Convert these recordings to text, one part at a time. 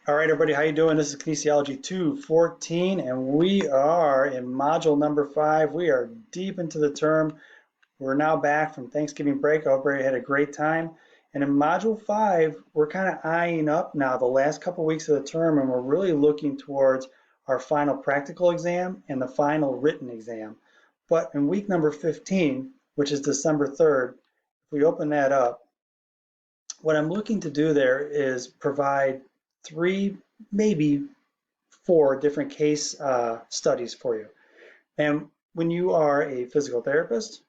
All right, everybody, how you doing? This is Kinesiology 214, and we are in module number 5. We are deep into the term. We're now back from Thanksgiving break. I hope everybody had a great time. And in module 5, we're kind of eyeing up now the last couple weeks of the term, and we're really looking towards our final practical exam and the final written exam. But in week number 15, which is December 3rd, if we open that up, what I'm looking to do there is provide 3, maybe 4 different case studies for you. And when you are a physical therapist,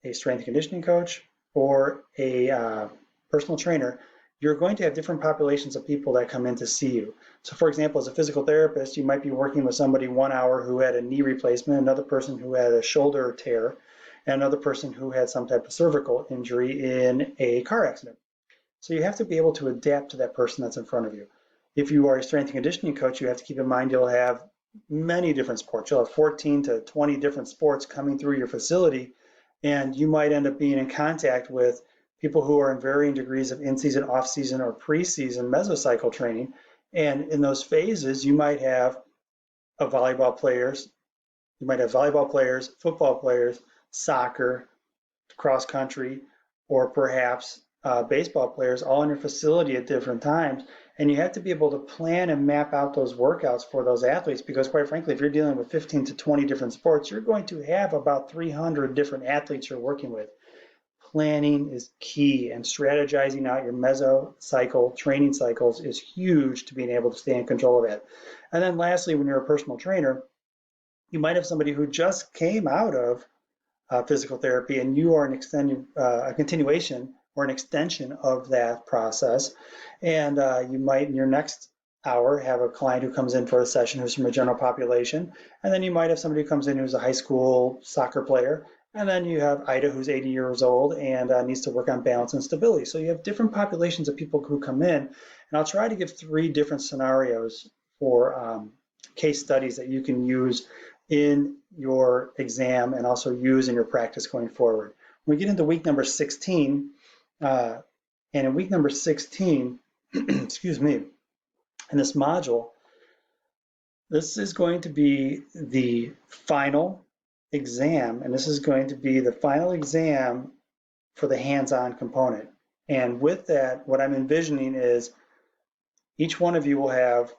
a strength and conditioning coach, or a personal trainer, you're going to have different populations of people that come in to see you. So for example, as a physical therapist, you might be working with somebody 1 hour who had a knee replacement, another person who had a shoulder tear, and another person who had some type of cervical injury in a car accident. So you have to be able to adapt to that person that's in front of you. If you are a strength and conditioning coach, you have to keep in mind you'll have many different sports. You'll have 14 to 20 different sports coming through your facility, and you might end up being in contact with people who are in varying degrees of in-season, off-season, or pre-season mesocycle training. And in those phases, you might have volleyball players, football players, soccer, cross country, or perhaps baseball players all in your facility at different times. And you have to be able to plan and map out those workouts for those athletes, because quite frankly, if you're dealing with 15 to 20 different sports, you're going to have about 300 different athletes you're working with. Planning is key, and strategizing out your mesocycle training cycles is huge to being able to stay in control of that. And then lastly, when you're a personal trainer, you might have somebody who just came out of physical therapy, and you are a continuation or an extension of that process. And you might, in your next hour, have a client who comes in for a session who's from a general population. And then you might have somebody who comes in who's a high school soccer player. And then you have Ida, who's 80 years old and needs to work on balance and stability. So you have different populations of people who come in. And I'll try to give 3 different scenarios for case studies that you can use in your exam and also use in your practice going forward. When we get into week number 16, and in week number 16, excuse me, in this module, this is going to be the final exam, and this is going to be the final exam for the hands-on component. And with that, what I'm envisioning is each one of you will have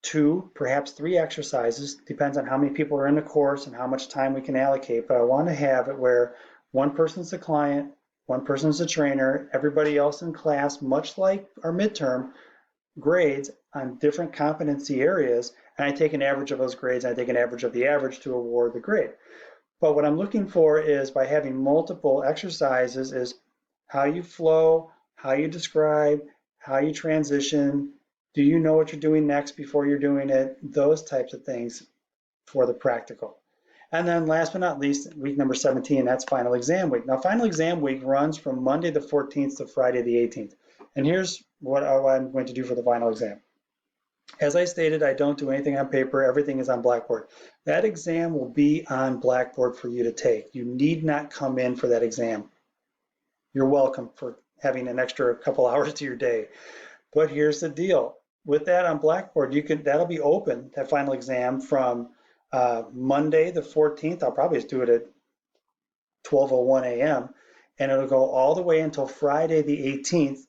2, perhaps 3 exercises, depends on how many people are in the course and how much time we can allocate, but I want to have it where one person's the client, one person's the trainer, everybody else in class, much like our midterm, grades on different competency areas, and I take an average of those grades, and I take an average of the average to award the grade. But what I'm looking for is, by having multiple exercises, is how you flow, how you describe, how you transition, do you know what you're doing next before you're doing it, those types of things for the practical. And then last but not least, week number 17, that's final exam week. Now, final exam week runs from Monday the 14th to Friday the 18th. And here's what I'm going to do for the final exam. As I stated, I don't do anything on paper. Everything is on Blackboard. That exam will be on Blackboard for you to take. You need not come in for that exam. You're welcome for having an extra couple hours to your day. But here's the deal. With that on Blackboard, that'll be open, that final exam, from Monday the 14th. I'll probably just do it at 12:01 a.m. and it'll go all the way until Friday the 18th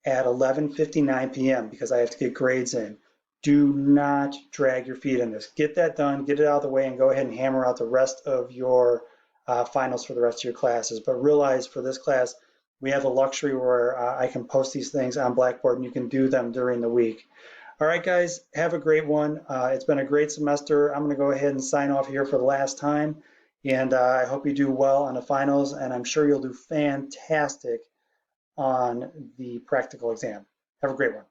at 11:59 p.m. because I have to get grades in. Do not drag your feet in this. Get that done, get it out of the way, and go ahead and hammer out the rest of your finals for the rest of your classes. But realize for this class, we have the luxury where I can post these things on Blackboard and you can do them during the week. All right, guys, have a great one. It's been a great semester. I'm going to go ahead and sign off here for the last time. And I hope you do well on the finals, and I'm sure you'll do fantastic on the practical exam. Have a great one.